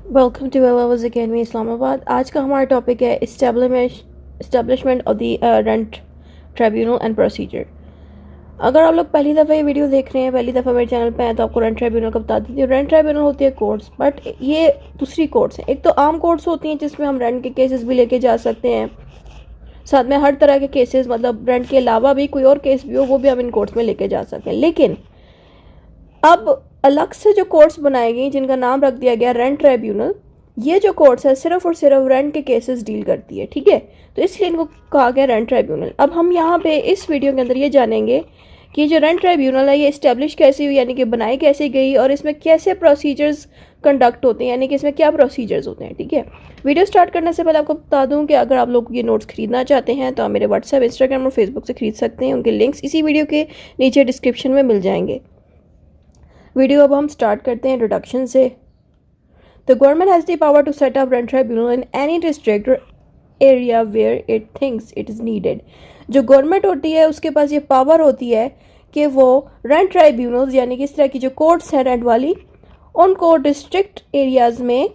Welcome to well hours academy Islamabad. आज का हमारा टॉपिक है establishment of the rent tribunal and procedure. अगर आप लोग पहली दफ़ा ये वीडियो देख रहे हैं, पहली दफ़ा मेरे चैनल पे हैं, तो आपको रेंट ट्रिब्यूनल का बता देती हूँ। रेंट ट्रिब्यूनल होती है कोर्ट्स, बट ये दूसरी कोर्ट्स हैं। एक तो आम कोर्ट्स होती हैं जिसमें हम रेंट के केसेस भी लेके जा सकते हैं, साथ में हर तरह के केसेस, मतलब रेंट के अलावा भी कोई और केस भी हो वो भी हम इन कोर्ट्स में लेके जा सकते हैं। लेकिन अब अलग से जो कोर्ट्स बनाई गई जिनका नाम रख दिया गया रेंट ट्रिब्यूनल, ये जो कोर्ट्स है सिर्फ और सिर्फ रेंट के केसेस डील करती है, ठीक है। तो इसलिए इनको कहा गया रेंट ट्रिब्यूनल। अब हम यहाँ पे इस वीडियो के अंदर ये जानेंगे कि जो रेंट ट्रिब्यूनल है ये इस्टेब्लिश कैसे हुई, यानी कि बनाई कैसे गई, और इसमें कैसे प्रोसीजर्स कंडक्ट होते हैं, यानी कि इसमें क्या प्रोसीजर्स होते हैं, ठीक है। वीडियो स्टार्ट करने से पहले आपको बता दूं कि अगर आप लोग ये नोट्स खरीदना चाहते हैं तो आप मेरे व्हाट्सएप, इंस्टाग्राम और फेसबुक से खरीद सकते हैं। उनके लिंक्स इसी वीडियो के नीचे डिस्क्रिप्शन में मिल जाएंगे। वीडियो अब हम स्टार्ट करते हैं इंट्रोडक्शन से। The government has the power to set up rent tribunal in any district area where it thinks it is needed. जो गवर्नमेंट होती है उसके पास ये पावर होती है कि वो रेंट ट्राइब्यूनल्स यानी कि इस तरह की जो कोर्ट्स हैं रेंट वाली, उनको डिस्ट्रिक्ट एरियाज़ में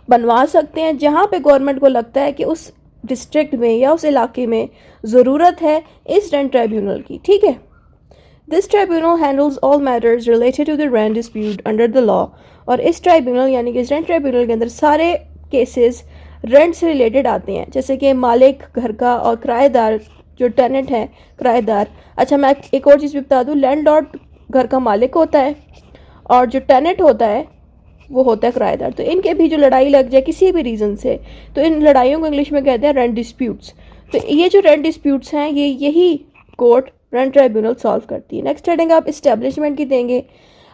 बनवा सकते हैं जहाँ पे गवर्नमेंट को लगता है कि उस डिस्ट्रिक्ट में या उस इलाके में ज़रूरत है इस रेंट ट्राइब्यूनल की, ठीक है। This tribunal handles all matters related to the rent dispute under the law. और इस ट्राइब्यूनल यानी कि इस रेंट ट्राइब्यूनल के अंदर सारे केसेस रेंट से रिलेटेड आते हैं, जैसे कि मालिक घर का और किराएदार जो टेनेंट है किराएदार। अच्छा, मैं एक और चीज़ भी बता दूँ, लैंडलॉर्ड घर का मालिक होता है और जो टेनेंट होता है वो होता है किराएदार। तो इनके भी जो लड़ाई लग जाए किसी भी रीज़न से, तो इन लड़ाइयों को इंग्लिश में कहते हैं रेंट डिस्प्यूट्स। तो ये जो रेंट डिस्प्यूट्स हैं ये यही कोर्ट रेंट ट्राइब्यूनल सॉल्व करती है। नेक्स्ट हेडिंग आप इस्टेब्लिशमेंट की देंगे।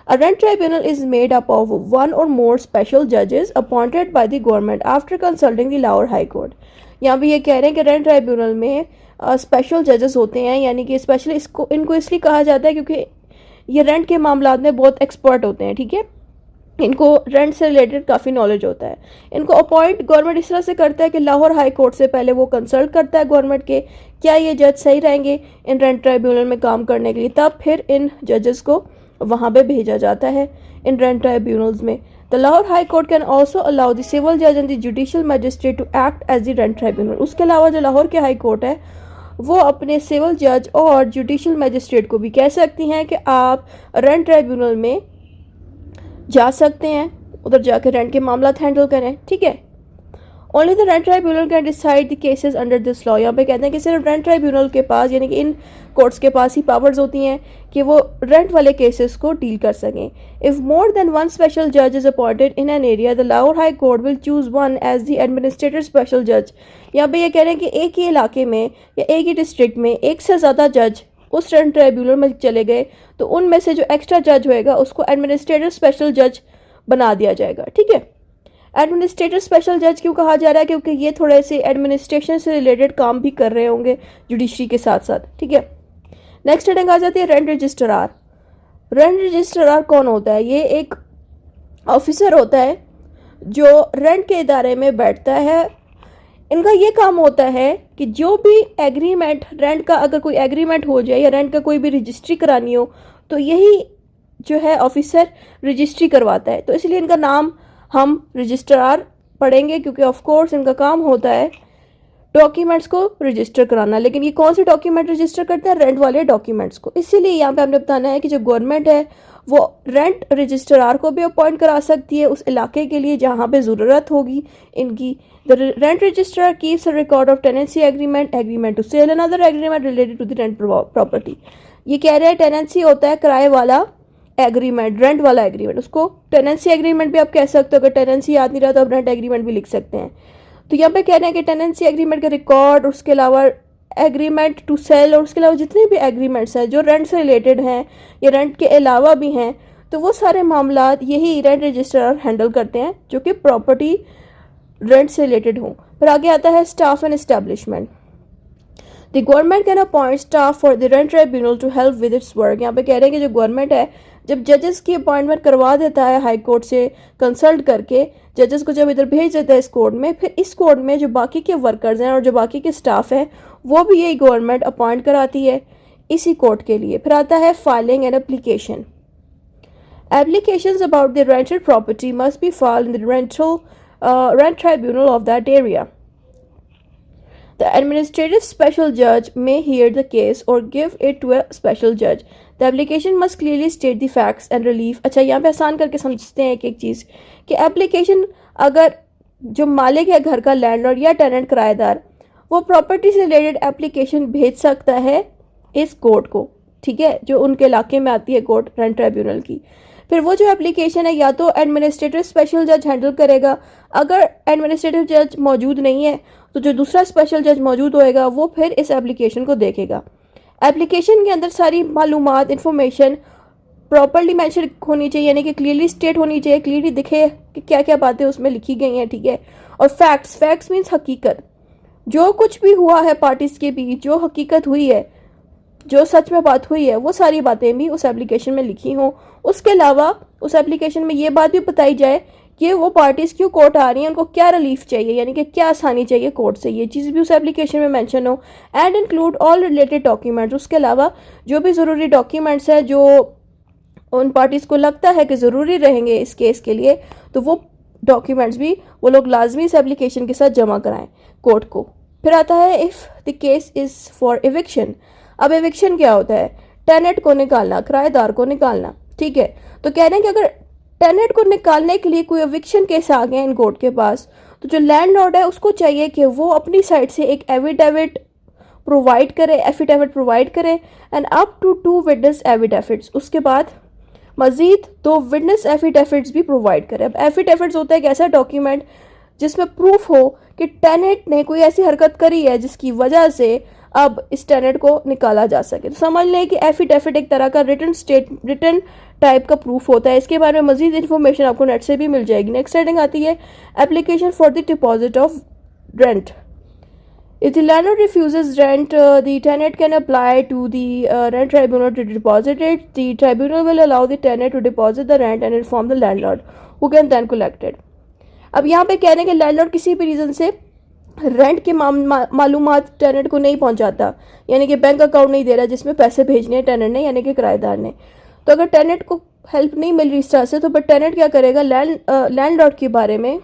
अ rent tribunal is made up of one और मोर स्पेशल जजेस appointed by the government after consulting the Lahore High court. यहाँ भी ये कह रहे हैं कि रेंट ट्राइब्यूनल में स्पेशल जजेस होते हैं, यानी कि स्पेशली इनको इसलिए कहा जाता है क्योंकि ये रेंट के मामलों में बहुत एक्सपर्ट होते हैं, ठीक है। इनको रेंट से रिलेटेड काफ़ी नॉलेज होता है। इनको अपॉइंट गवर्नमेंट इस तरह से करता है कि लाहौर हाई कोर्ट से पहले वो कंसल्ट करता है गवर्नमेंट के क्या ये जज सही रहेंगे इन रेंट ट्राइब्यूनल में काम करने के लिए, तब फिर इन जजेस को वहाँ पे भेजा जाता है इन रेंट ट्राइब्यूनल्स में। The Lahore High Court can also allow the civil जज and the judicial magistrate to act as the rent tribunal. उसके अलावा जो लाहौर के हाई कोर्ट है वो अपने सिविल जज और जुडिशियल मजिस्ट्रेट को भी कह सकती हैं कि आप रेंट ट्राइब्यूनल में जा सकते हैं, उधर जाकर रेंट के मामला हैंडल करें, ठीक है। Only the rent tribunal can decide the cases under this law. यहाँ पे कहते हैं कि सिर्फ रेंट ट्राइब्यूनल के पास यानी कि इन कोर्ट्स के पास ही पावर्स होती हैं कि वो रेंट वाले केसेस को डील कर सकें। If more than one special जज is appointed in an area the Lahore High court will choose one as the administrator special जज। यहाँ पे ये कह रहे हैं कि एक ही इलाके में या एक ही डिस्ट्रिक्ट में एक से ज़्यादा जज उस रेंट ट्राइब्यूनल में चले गए तो उनमें से जो एक्स्ट्रा जज होएगा उसको एडमिनिस्ट्रेटर स्पेशल जज बना दिया जाएगा, ठीक है। एडमिनिस्ट्रेटर स्पेशल जज क्यों कहा जा रहा है? क्योंकि ये थोड़े से एडमिनिस्ट्रेशन से रिलेटेड काम भी कर रहे होंगे जुडिशरी के साथ साथ, ठीक है। नेक्स्ट हेडिंग आ जाती है रेंट रजिस्ट्रार। रेंट रजिस्ट्रार कौन होता है? ये एक ऑफिसर होता है जो रेंट के इदारे में बैठता है। इनका ये काम होता है कि जो भी एग्रीमेंट रेंट का, अगर कोई एग्रीमेंट हो जाए या रेंट का कोई भी रजिस्ट्री करानी हो तो यही जो है ऑफिसर रजिस्ट्री करवाता है। तो इसलिए इनका नाम हम रजिस्ट्रार पढ़ेंगे क्योंकि ऑफ कोर्स इनका काम होता है डॉक्यूमेंट्स को रजिस्टर कराना। लेकिन ये कौन से डॉक्यूमेंट रजिस्टर करते हैं? रेंट वाले डॉक्यूमेंट्स को। इसीलिए यहाँ पे हमने बताना है कि जो गवर्नमेंट है वो रेंट रजिस्ट्रार को भी अपॉइंट करा सकती है उस इलाके के लिए जहाँ पे ज़रूरत होगी इनकी। The rent registrar keeps a record of tenancy agreement, agreement to sell and other agreement related to the rent property. ये कह रहे हैं टेनेंसी होता है किराए वाला एग्रीमेंट, रेंट वाला एग्रीमेंट, उसको टेनेंसी एग्रीमेंट भी आप कह सकते हो। अगर टेनेंसी याद नहीं रहा तो आप रेंट एग्रीमेंट भी लिख सकते हैं। तो यहाँ पे कह रहे हैं कि टेनेंसी एग्रीमेंट का रिकॉर्ड, उसके अलावा एग्रीमेंट टू सेल और उसके अलावा जितने भी एग्रीमेंट्स हैं जो रेंट से रिलेटेड हैं या रेंट के अलावा भी हैं, तो वो सारे मामला यही रेंट रजिस्ट्रार हैंडल करते हैं जो कि प्रॉपर्टी रेंट से रिलेटेड हों। फिर आगे आता है staff and establishment. The government can appoint staff for the rent tribunal to help with its work. यहाँ पे कह रहे हैं कि जो गवर्नमेंट है जब जजेस की अपॉइंटमेंट करवा देता है हाई कोर्ट से कंसल्ट करके, जजेस को जब इधर भेज देता है इस कोर्ट में, फिर इस कोर्ट में जो बाकी के वर्कर्स हैं और जो बाकी के स्टाफ हैं वो भी यही गवर्नमेंट अपॉइंट कराती है इसी कोर्ट के लिए। फिर आता है filing and application. Applications about the rented property must be filed in the rent tribunal of that area. The administrative special judge may hear the case or give it to a special judge. The application must clearly state the facts and relief. अच्छा, यहाँ पे आसान करके समझते हैं एक चीज़ कि application अगर जो मालिक है घर का, लैंडलॉर्ड या टेनेंट किराएदार, वो प्रॉपर्टी से रिलेटेड एप्लीकेशन भेज सकता है इस कोर्ट को, ठीक है, जो उनके इलाके में आती है कोर्ट रेंट ट्राइब्यूनल की। फिर वो जो एप्लीकेशन है या तो एडमिनिस्ट्रेटिव स्पेशल जज हैंडल करेगा, अगर एडमिनिस्ट्रेटिव जज मौजूद नहीं है तो जो दूसरा स्पेशल जज मौजूद होएगा वो फिर इस एप्लीकेशन को देखेगा। एप्लीकेशन के अंदर सारी मालूमात, इंफॉर्मेशन प्रॉपरली मेंशन होनी चाहिए, यानी कि क्लियरली स्टेट होनी चाहिए, क्लियरली दिखे कि क्या क्या बातें उसमें लिखी गई हैं, ठीक है। और फैक्ट्स मीन्स हकीकत, जो कुछ भी हुआ है पार्टीज के बीच, जो हकीकत हुई है, जो सच में बात हुई है, वो सारी बातें भी उस एप्लीकेशन में लिखी हों। उसके अलावा उस एप्लीकेशन में ये बात भी बताई जाए कि वो पार्टीज क्यों कोर्ट आ रही हैं, उनको क्या रिलीफ चाहिए, यानी कि क्या आसानी चाहिए कोर्ट से, ये चीज़ भी उस एप्लीकेशन में मेंशन हो। And include all related documents, उसके अलावा जो भी ज़रूरी डॉक्यूमेंट्स हैं जो उन पार्टीज़ को लगता है कि ज़रूरी रहेंगे इस केस के लिए, तो वो डॉक्यूमेंट्स भी वो लोग लाजमी इस एप्लीकेशन के साथ जमा कराएं कोर्ट को। फिर आता है if the case is for eviction. अब एविक्शन क्या होता है? टेनेंट को निकालना, किराएदार को निकालना, ठीक है। तो कह रहे हैं कि अगर टेनेंट को निकालने के लिए कोई एविक्शन केस आ गया इन कोर्ट के पास, तो जो लैंडलॉर्ड है उसको चाहिए कि वो अपनी साइड से एक एफिडेविट प्रोवाइड करे and up to 2 witness affidavits, उसके बाद मजीद 2 विटनेस एफिडेविट्स भी प्रोवाइड करे। अब एफिडेविट्स होता है एक ऐसा डॉक्यूमेंट जिसमें प्रूफ हो कि टेनेंट ने कोई ऐसी हरकत करी है जिसकी वजह से अब इस टेनेंट को निकाला जा सके। तो समझ लें कि एफिडेविट एक तरह का रिटन टाइप का प्रूफ होता है। इसके बारे में मजीद इन्फॉर्मेशन आपको नेट से भी मिल जाएगी। नेक्स्ट हेडिंग आती है application for the deposit of rent. If the landlord refuses rent, the tenant can apply to the rent tribunal to deposit it. The tribunal will allow the tenant to deposit the rent and inform the landlord, who can then collect it. अब यहाँ पे कह रहे हैं कि landlord किसी भी reason से रेंट के मालूमात टेनेंट को नहीं पहुँचाता, यानी कि बैंक अकाउंट नहीं दे रहा जिसमें पैसे भेजने हैं टेनेंट ने, यानी कि किराएदार ने। तो अगर टेनेंट को हेल्प नहीं मिल रही इस तरह से, तो फिर टेनेंट क्या करेगा? लैंडलॉर्ड के बारे में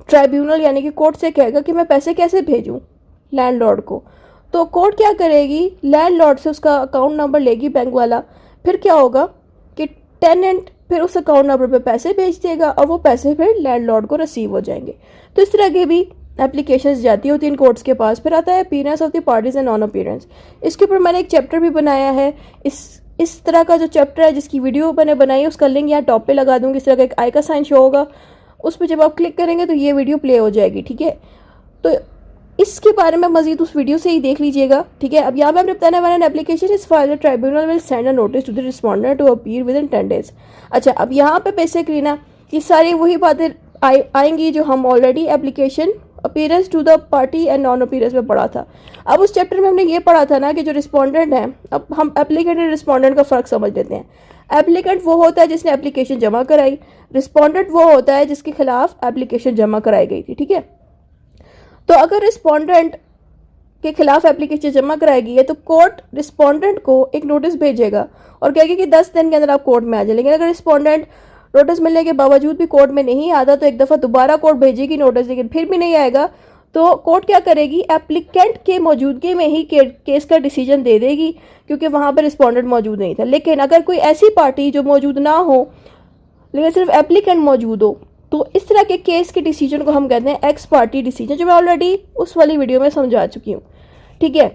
ट्राइब्यूनल यानी कि कोर्ट से कहेगा कि मैं पैसे कैसे भेजूं लैंडलॉर्ड को। तो कोर्ट क्या करेगी? लैंडलॉर्ड से उसका अकाउंट नंबर लेगी बैंक वाला। फिर क्या होगा कि टेनेंट फिर उस अकाउंट नंबर पे पैसे भेज देगा और वो पैसे फिर लैंडलॉर्ड को रिसीव हो जाएंगे। तो इस तरह की भी एप्लीकेशंस जाती होती हैं इन कोर्ट्स के पास। फिर आता है appearance of the parties and non appearance. इसके ऊपर मैंने एक चैप्टर भी बनाया है। इस तरह का जो चैप्टर है जिसकी वीडियो मैंने बनाई है उसका लिंक यहाँ टॉप पे लगा दूँगी। इस तरह का एक आई का साइन शो होगा, उस पर जब आप क्लिक करेंगे तो ये वीडियो प्ले हो जाएगी, ठीक है। तो इसके बारे में मजीद उस वीडियो से ही देख लीजिएगा, ठीक है। अब यहाँ पे हमने बताने वाला है एप्लीकेशन इस file tribunal will send a notice to the respondent to appear within 10 days। अच्छा, अब यहाँ पे बेसिकली ना ये सारी वही बातें आएंगी जो हम already application appearance to the party and non appearance में पढ़ा था। अब उस चैप्टर में हमने ये पढ़ा था ना कि जो रिस्पोंडेंट है, अब हम एप्लीकेंट और रिस्पोंडेंट का फ़र्क समझ लेते हैं। एप्लीकेंट वो होता है जिसने एप्लीकेशन जमा कराई, रिस्पोंडेंट वो होता है जिसके खिलाफ एप्लीकेशन जमा कराई गई थी, ठीक है। तो अगर रिस्पोंडेंट के खिलाफ एप्लीकेशन जमा कराई गई है तो कोर्ट रिस्पोंडेंट को एक नोटिस भेजेगा और कहेगा कि 10 दिन के अंदर आप कोर्ट में आ जाए। लेकिन अगर रिस्पोंडेंट नोटिस मिलने के बावजूद भी कोर्ट में नहीं आता तो एक दफ़ा दोबारा कोर्ट भेजेगी नोटिस, लेकिन फिर भी नहीं आएगा तो कोर्ट क्या करेगी? एप्लीकेंट के मौजूदगी में ही केस का डिसीजन दे देगी, क्योंकि वहाँ पर रिस्पोंडेंट मौजूद नहीं था। लेकिन अगर कोई ऐसी पार्टी जो मौजूद ना हो लेकिन सिर्फ एप्लीकेंट मौजूद हो, तो इस तरह के केस के डिसीजन को हम कहते हैं एक्स पार्टी डिसीजन, जो मैं ऑलरेडी उस वाली वीडियो में समझा चुकी हूँ, ठीक है।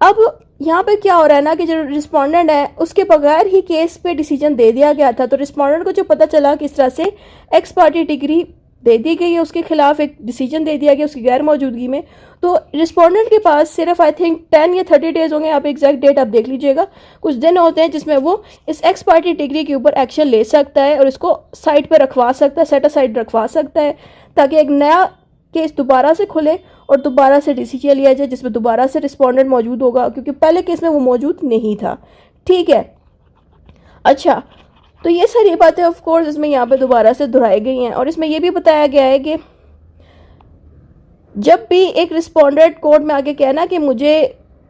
अब यहाँ पे क्या हो रहा है ना कि जो रिस्पोंडेंट है उसके बगैर ही केस पे डिसीजन दे दिया गया था। तो रिस्पोंडेंट को जो पता चला कि इस तरह से एक्स पार्टी डिग्री दे दी गई है, उसके खिलाफ एक डिसीजन दे दिया गया उसकी गैर मौजूदगी में, तो रिस्पोंडेंट के पास सिर्फ आई थिंक 10 या 30 डेज होंगे, आप एग्जैक्ट डेट आप देख लीजिएगा, कुछ दिन होते हैं जिसमें वो इस एक्स पार्टी डिग्री के ऊपर एक्शन ले सकता है और इसको साइड पर रखवा सकता है, सेट असाइड रखवा सकता है, ताकि एक नया केस दोबारा से खुले और दोबारा से डिसीजन लिया जाए जिसमें दोबारा से रिस्पोंडेंट मौजूद होगा, क्योंकि पहले केस में वो मौजूद नहीं था, ठीक है। अच्छा, तो ये सारी बातें ऑफ कोर्स इसमें यहाँ पे दोबारा से दोहराई गई हैं और इसमें ये भी बताया गया है कि जब भी एक रिस्पोंडेंट कोर्ट में आके कहना कि मुझे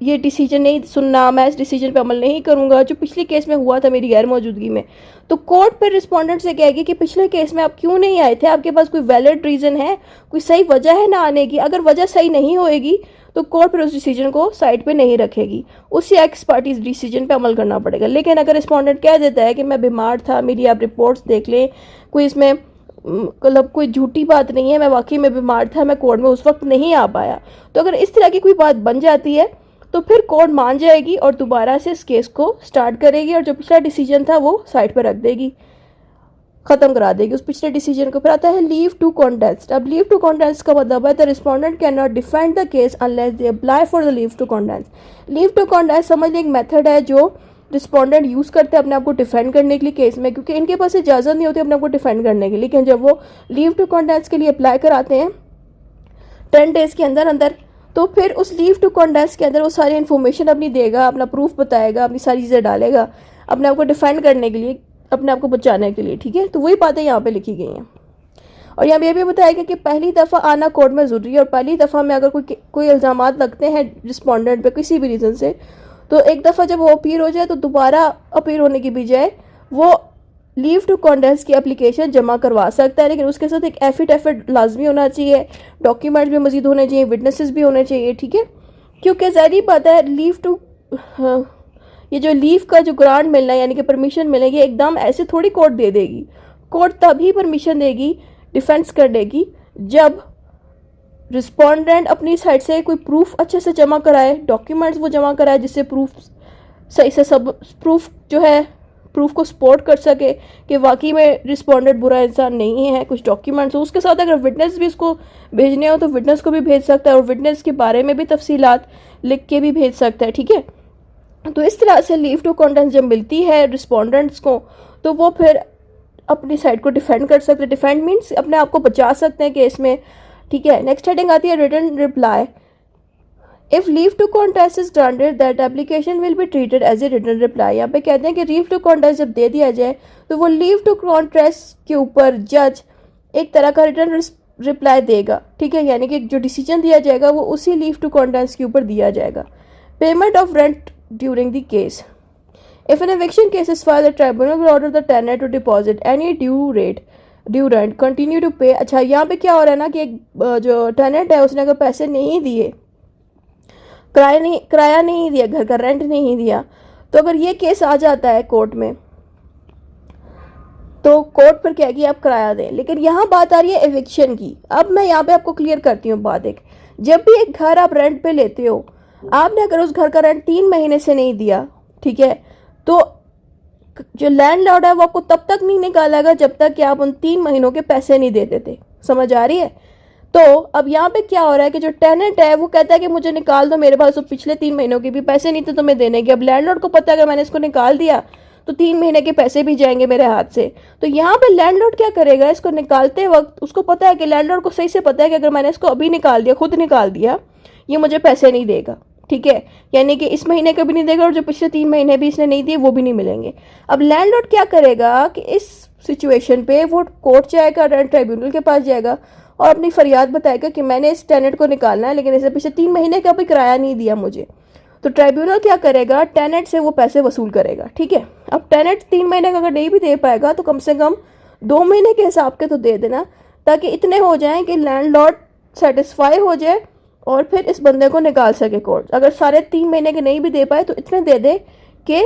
ये डिसीजन नहीं सुनना, मैं इस डिसीजन पे अमल नहीं करूँगा जो पिछले केस में हुआ था मेरी गैर मौजूदगी में, तो कोर्ट फिर रिस्पोंडेंट से कहेगी कि पिछले केस में आप क्यों नहीं आए थे, आपके पास कोई वैलिड रीज़न है, कोई सही वजह है ना आने की। अगर वजह सही नहीं होएगी तो कोर्ट फिर उस डिसीजन को साइड पे नहीं रखेगी, उसी एक्स पार्टी डिसीजन पे अमल करना पड़ेगा। लेकिन अगर रिस्पोंडेंट कह देता है कि मैं बीमार था, मेरी आप रिपोर्ट्स देख लें, कोई इसमें मतलब कोई झूठी बात नहीं है, मैं वाकई में बीमार था, मैं कोर्ट में उस वक्त नहीं आ पाया, तो अगर इस तरह की कोई बात बन जाती है तो फिर कोर्ट मान जाएगी और दोबारा से इस केस को स्टार्ट करेगी और जो पिछला डिसीजन था वो साइड पर रख देगी, ख़त्म करा देगी उस पिछले डिसीजन को। फिर आता है लीव टू कॉन्टेस्ट। अब लीव टू कॉन्टेस्ट का मतलब है the respondent can not defend the case unless they apply for the leave to contest. Leave to contest समझ एक मेथड है जो रिस्पोंडेंट यूज़ करते हैं अपने आप को डिफेंड करने के लिए केस में, क्योंकि इनके पास इजाज़त नहीं होती अपने आप को डिफेंड करने की। लेकिन जब वो लीव टू कॉन्टेस्ट के लिए अप्लाई कराते हैं 10 डेज़ के अंदर अंदर, तो फिर उस लीव टू कॉन्टेस्ट के अंदर वो सारी इन्फॉर्मेशन अपनी देगा, अपना प्रूफ बताएगा, अपनी सारी चीज़ें डालेगा अपने आप को डिफेंड करने के लिए, अपने आप को बचाने के लिए। ठीक है, तो वही बातें यहाँ पे लिखी गई हैं। और यहाँ पे ये भी बताया कि पहली दफ़ा आना कोर्ट में ज़रूरी है, और पहली दफ़ा में अगर कोई इल्ज़ामात लगते हैं रिस्पोंडेंट पे किसी भी रीज़न से, तो एक दफ़ा जब वो अपीयर हो जाए तो दोबारा अपीयर होने की बजाय वो लीव टू कॉन्टेस्ट की एप्लीकेशन जमा करवा सकता है। लेकिन उसके साथ एक एफिडेविट लाजमी होना चाहिए, डॉक्यूमेंट्स भी मज़ीद होने चाहिए, विटनेसेस भी होने चाहिए। ठीक है, क्योंकि ज़ाहिर बात है लीव टू ये जो लीव का जो ग्रांट मिलना है यानी कि परमिशन मिलेगी, एकदम ऐसे थोड़ी कोर्ट दे देगी। कोर्ट तभी परमिशन देगी डिफेंस करने की जब रिस्पोंडेंट अपनी साइड से कोई प्रूफ अच्छे से जमा कराए, डॉक्यूमेंट्स वो जमा कराए जिससे प्रूफ सही से सब प्रूफ जो है प्रूफ को सपोर्ट कर सके कि वाकई में रिस्पोंडेंट बुरा इंसान नहीं है, कुछ डॉक्यूमेंट्स हो। उसके साथ अगर विटनेस भी उसको भेजने हो तो विटनेस को भी भेज सकता है और विटनेस के बारे में भी तफसीलात लिख के भी भेज सकता है। ठीक है, तो इस तरह से लीव टू कॉन्टेस्ट जब मिलती है रिस्पोंडेंट्स को तो वो फिर अपनी साइड को डिफेंड कर सकते हैं। डिफेंड मीन्स अपने आप को बचा सकते हैं केस में। ठीक है, नेक्स्ट हेडिंग आती है written reply. If leave to contest is granted that application will be treated as a written reply. यहाँ पे कहते हैं कि लीव टू कॉन्टेस्ट जब दे दिया जाए तो वो लीव टू कॉन्टेस्ट के ऊपर जज एक तरह का रिटन रिप्लाई देगा। ठीक है, यानी कि जो डिसीजन दिया जाएगा वो उसी लीव टू कॉन्टेस्ट के ऊपर दिया जाएगा। Payment of rent during the case. If an eviction case is filed, the tribunal will order the tenant to deposit any due rent, continue to pay. अच्छा, यहाँ पे क्या हो रहा है ना कि एक जो टेनेंट है उसने अगर पैसे नहीं दिए, किराया नहीं दिया, घर का रेंट नहीं दिया, तो अगर ये केस आ जाता है कोर्ट में तो कोर्ट पर कहेगी आप किराया दें। लेकिन यहाँ बात आ रही है एविक्शन की। अब मैं यहाँ पे आपको क्लियर करती हूँ बात। एक जब भी एक घर आप रेंट पे लेते हो, आपने अगर उस घर का रेंट 3 महीने से नहीं दिया, ठीक है, तो जो लैंडलॉर्ड है वो आपको तब तक नहीं निकालेगा जब तक कि आप उन 3 महीनों के पैसे नहीं दे देते। समझ आ रही है? तो अब यहाँ पे क्या हो रहा है कि जो टेनेंट है वो कहता है कि मुझे निकाल दो, मेरे पास तो पिछले 3 महीनों के भी पैसे नहीं थे तुम्हें देने के। अब लैंडलॉर्ड को पता है अगर मैंने इसको निकाल दिया तो 3 महीने के पैसे भी जाएंगे मेरे हाथ से। तो यहाँ पे लैंडलॉर्ड क्या करेगा, इसको निकालते वक्त उसको पता है कि लैंडलॉर्ड को सही से पता है कि अगर मैंने इसको अभी निकाल दिया, खुद निकाल दिया, ये मुझे पैसे नहीं देगा। ठीक है, यानी कि इस महीने का भी नहीं देगा और जो पिछले 3 महीने भी इसने नहीं दिए वो भी नहीं मिलेंगे। अब लैंडलॉर्ड क्या करेगा कि इस सिचुएशन पे वो कोर्ट जाएगा, रेंट ट्राइब्यूनल के पास जाएगा और अपनी फरियाद बताएगा कि मैंने इस टेनेंट को निकालना है लेकिन इसे पिछले 3 महीने का भी किराया नहीं दिया मुझे। तो ट्राइब्यूनल क्या करेगा, टेनेंट से वो पैसे वसूल करेगा। ठीक है, अब टेनेंट 3 महीने का अगर नहीं भी दे पाएगा तो कम से कम 2 महीने के हिसाब के तो दे देना, ताकि इतने हो जाएं कि लैंडलॉर्ड सेटिस्फाई हो जाए और फिर इस बंदे को निकाल सके कोर्ट। अगर सारे 3 महीने के नहीं भी दे पाए तो इतने दे दे कि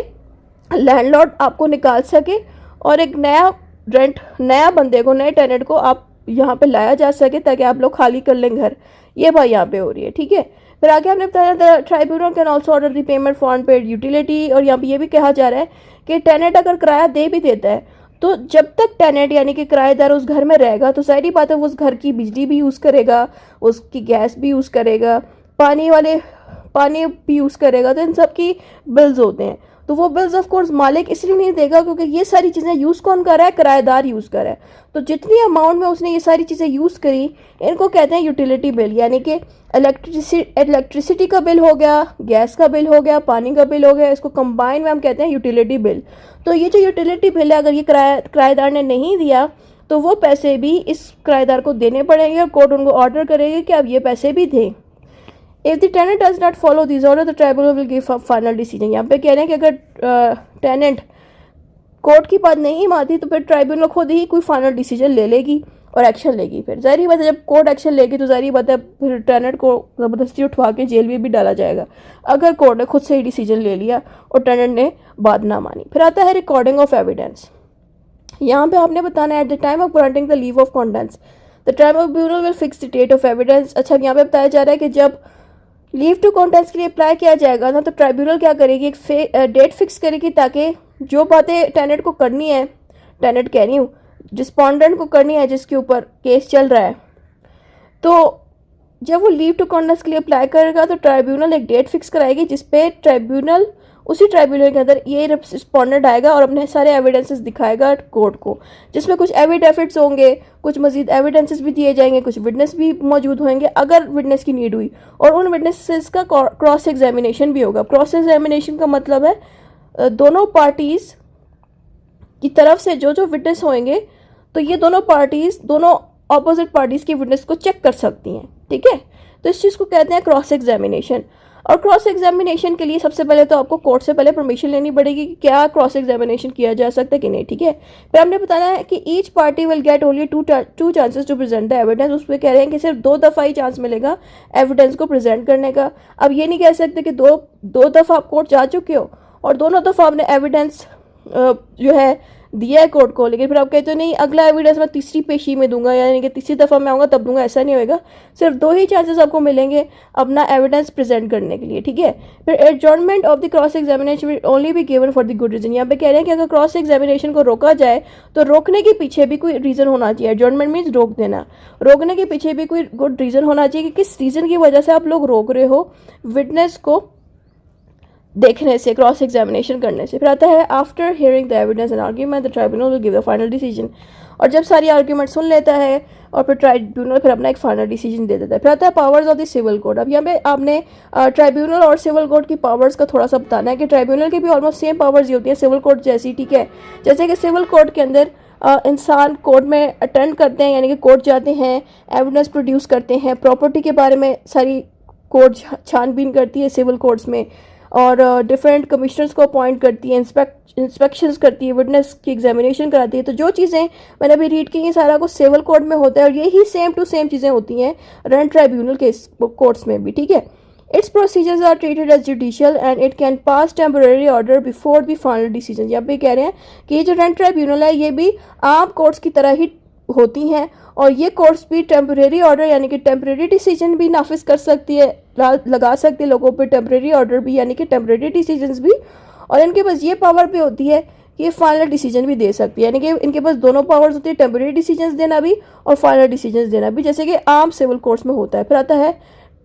लैंडलॉर्ड आपको निकाल सके और एक नया बंदे को, नए टेनेंट को आप यहाँ पे लाया जा सके ताकि आप लोग खाली कर लें घर। ये बात यहाँ पे हो रही है। ठीक है, फिर आगे हमने बताया the tribunal can also order the payment for unpaid utility. और यहाँ पे ये भी कहा जा रहा है कि टेनेंट अगर किराया दे भी देता है तो जब तक टेनेंट यानी कि किराएदार उस घर में रहेगा तो सारी बात है वो उस घर की बिजली भी यूज़ करेगा, उसकी गैस भी यूज़ करेगा, पानी भी यूज़ करेगा। तो इन सब की बिल्स होते हैं, तो वो बिल्स ऑफ कोर्स मालिक इसलिए नहीं देगा क्योंकि ये सारी चीज़ें यूज़ कौन कर रहा है, किराएदार यूज़ कर रहा है। तो जितनी अमाउंट में उसने ये सारी चीज़ें यूज़ करी इनको कहते हैं यूटिलिटी बिल, यानी कि इलेक्ट्रिसिटी का बिल हो गया, गैस का बिल हो गया, पानी का बिल हो गया, इसको कंबाइन में हम कहते हैं यूटिलिटी बिल। तो ये जो यूटिलिटी बिल है अगर ये किराएदार ने नहीं दिया तो वो पैसे भी इस किराएदार को देने पड़ेंगे और कोर्ट उनको ऑर्डर करेगी कि आप ये पैसे भी दें। If the tenant does not follow this order the tribunal will give a final decision. यहाँ पे कह रहे हैं कि अगर टेनेंट कोर्ट की बात नहीं मानती तो फिर ट्राइब्यूनल खुद ही कोई फाइनल डिसीजन ले लेगी और एक्शन लेगी। फिर ज़ाहिर बात है जब कोर्ट एक्शन लेगी तो ज़ाहिर बात है फिर टेनेंट को ज़बरदस्ती उठवा के जेल में भी डाला जाएगा अगर कोर्ट ने खुद से ही डिसीजन ले लिया और टेनेंट ने बात ना मानी। फिर आता है रिकॉर्डिंग ऑफ एविडेंस। यहाँ पे आपने बताना है at the time of granting the leave of contest the tribunal will fix the date of evidence. अच्छा, यहाँ पे बताया जा रहा है कि जब लीव टू कॉन्टेंस के लिए अप्लाई किया जाएगा ना तो ट्राइब्यूनल क्या करेगी, एक डेट फिक्स करेगी ताकि जो बातें टेनेंट को करनी है, टेनेंट कह रही हूँ रिस्पोंडेंट को करनी है जिसके ऊपर केस चल रहा है, तो जब वो लीव टू कॉन्टेंस के लिए अप्लाई करेगा तो ट्राइब्यूनल एक डेट फिक्स कराएगी जिसपे ट्राइब्यूनल उसी ट्राइब्यूनल के अंदर ये रिस्पोंडेंट आएगा और अपने सारे एविडेंसेस दिखाएगा कोर्ट को, जिसमें कुछ एविडेविट्स होंगे, कुछ मजीद एविडेंसेस भी दिए जाएंगे, कुछ विटनेस भी मौजूद होंगे अगर विटनेस की नीड हुई, और उन विटनेसेस का क्रॉस एग्जामिनेशन भी होगा। क्रॉस एग्जामिनेशन का मतलब है दोनों पार्टीज़ की तरफ से जो जो विटनेस होंगे तो ये दोनों पार्टीज़, दोनों ऑपोजिट पार्टीज़ की विटनेस को चेक कर सकती हैं, ठीक है। तो इस चीज़ को कहते हैं क्रॉस एग्जामिनेशन। और क्रॉस एग्जामिनेशन के लिए सबसे पहले तो आपको कोर्ट से पहले परमिशन लेनी पड़ेगी कि क्या क्रॉस एग्जामिनेशन किया जा सकता है कि नहीं, ठीक है। फिर हमने बताना है कि each party will get only two chances to present the evidence. उस पर कह रहे हैं कि सिर्फ 2 दफ़ा ही चांस मिलेगा एविडेंस को प्रेजेंट करने का। अब ये नहीं कह सकते कि दो दफ़ा आप कोर्ट जा चुके हो और दोनों दफ़ा आपने एविडेंस जो है दिया है कोर्ट को, लेकिन फिर आप कहते हो नहीं अगला एविडेंस मैं तीसरी पेशी में दूंगा, यानी कि तीसरी दफ़ा मैं आऊँगा तब दूंगा, ऐसा नहीं होएगा। सिर्फ 2 ही चांसेस आपको मिलेंगे अपना एविडेंस प्रेजेंट करने के लिए, ठीक है। फिर adjournment of the cross examination will only be given for the good reason. यहाँ पे कह रहे हैं कि अगर क्रॉस एग्जामिनेशन को रोका जाए तो रोकने के पीछे भी कोई रीज़न होना चाहिए। एडजॉर्नमेंट मीन्स रोक देना, रोकने के पीछे भी कोई गुड रीज़न होना चाहिए कि किस रीज़न की वजह से आप लोग रोक रहे हो विटनेस को देखने से, क्रॉस एग्जामिनेशन करने से। फिर आता है after hearing the evidence and argument the tribunal will give the final decision. और जब सारी आर्ग्यूमेंट सुन लेता है और फिर ट्राइब्यूनल फिर अपना एक फाइनल डिसीजन दे देता है। फिर आता है powers of the civil code. अब यहाँ पे आपने ट्राइब्यूनल और सिविल कोड की पावर्स का थोड़ा सा बताना है कि ट्राइब्यूनल की भी ऑलमोस्ट सेम पावर्स ही होती है सिविल कोड जैसी, ठीक है। जैसे कि सिविल कोड के अंदर इंसान कोर्ट में अटेंड करते हैं, यानी कि कोर्ट जाते हैं, एविडेंस प्रोड्यूस करते हैं, प्रॉपर्टी के बारे में सारी कोर्ट छानबीन करती है सिविल कोर्ट्स में, और डिफरेंट कमिश्नर्स को अपॉइंट करती है, इंस्पेक्शंस करती है, विटनेस की एग्जामिनेशन कराती है। तो जो चीज़ें मैंने अभी रीड की हैं सारा कुछ सिविल कोड में होता है और यही सेम टू सेम चीज़ें होती हैं रन ट्राइब्यूनल के कोर्ट्स में भी, ठीक है। Its procedures are treated as judicial and it can pass temporary order before the final decision. यहाँ पे कह रहे हैं कि ये जो रन ट्राइब्यूनल है ये भी आम कोर्ट्स की तरह ही होती हैं और ये कोर्ट्स भी टेम्परेरी ऑर्डर यानी कि टेम्परेरी डिसीजन भी नाफिज कर सकती है, लगा सकती है लोगों पे टेम्परेरी ऑर्डर भी यानी कि टेम्परेरी डिसीजंस भी, और इनके पास ये पावर भी होती है कि ये फाइनल डिसीजन भी दे सकती है, यानी कि इनके पास दोनों पावर्स होती है, टेम्परेरी डिसीजंस देना भी और फाइनल डिसीजंस देना भी, जैसे कि आम सिविल कोर्ट्स में होता है। फिर आता है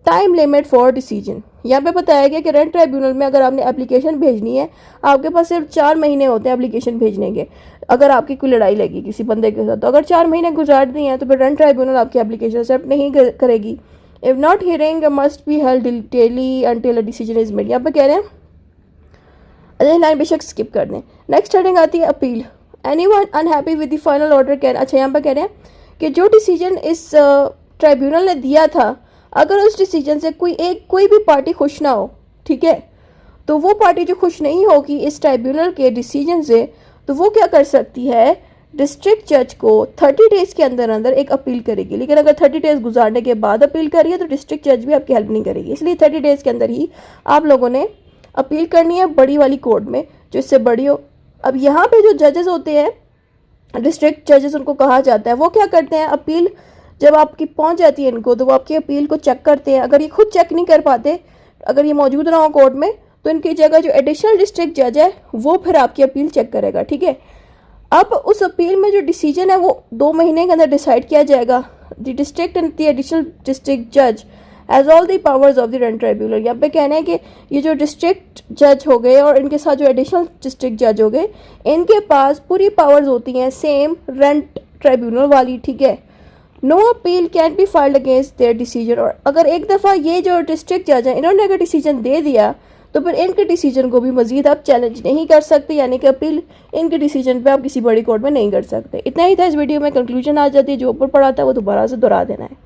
टाइम लिमिट फॉर डिसीजन। यहाँ पे बताया गया कि रेंट ट्राइब्यूनल में अगर आपने एप्लीकेशन भेजनी है आपके पास सिर्फ 4 महीने होते हैं एप्लीकेशन भेजने के। अगर आपकी कोई लड़ाई लगी किसी बंदे के साथ तो अगर 4 महीने गुजार दिए हैं तो फिर रेंट ट्राइब्यूनल आपकी एप्लीकेशन एक्सेप्ट नहीं करेगी। If not hearing must be held daily until a decision is made. यहाँ पे कह रहे हैं अगली लाइन बेशक स्किप कर दें। नेक्स्ट हेडिंग आती है appeal. Anyone unhappy with the final order can. अच्छा, यहाँ पे कह रहे हैं कि जो डिसीजन इस ट्राइब्यूनल ने दिया था अगर उस डिसीजन से कोई भी पार्टी खुश ना हो, ठीक है, तो वो पार्टी जो खुश नहीं होगी इस ट्राइब्यूनल के डिसीजन से तो वो क्या कर सकती है, डिस्ट्रिक्ट जज को 30 डेज़ के अंदर अंदर एक अपील करेगी। लेकिन अगर 30 डेज़ गुजारने के बाद अपील करिए तो डिस्ट्रिक्ट जज भी आपकी हेल्प नहीं करेगी, इसलिए 30 डेज़ के अंदर ही आप लोगों ने अपील करनी है बड़ी वाली कोर्ट में जो इससे बड़ी हो। अब यहाँ पे जो जजेस होते हैं डिस्ट्रिक्ट जजेस उनको कहा जाता है, वो क्या करते हैं, अपील जब आपकी पहुंच जाती है इनको तो वो आपकी अपील को चेक करते हैं। अगर ये खुद चेक नहीं कर पाते, अगर ये मौजूद ना हो कोर्ट में तो इनकी जगह जो एडिशनल डिस्ट्रिक्ट जज है वो फिर आपकी अपील चेक करेगा, ठीक है। अब उस अपील में जो डिसीजन है वो 2 महीने के अंदर डिसाइड किया जाएगा। The district and the additional district जज has all the powers of the rent tribunal. यहाँ पे कहना है कि ये जो डिस्ट्रिक्ट जज हो गए और इनके साथ जो एडिशनल डिस्ट्रिक्ट जज हो गए इनके पास पूरी पावर्स होती हैं सेम रेंट ट्राइब्यूनल वाली, ठीक है। No appeal can be filed against their decision. और अगर एक दफ़ा ये जो डिस्ट्रिक्ट जज हैं इन्होंने अगर डिसीजन दे दिया तो फिर इनके डिसीजन को भी मजीद आप चैलेंज नहीं कर सकते, यानी कि अपील इनके डिसीजन पे आप किसी बड़ी कोर्ट में नहीं कर सकते। इतना ही था इस वीडियो में, कंक्लूजन आ जाती है, जो ऊपर पढ़ा था वो दोबारा से दोहरा देना है।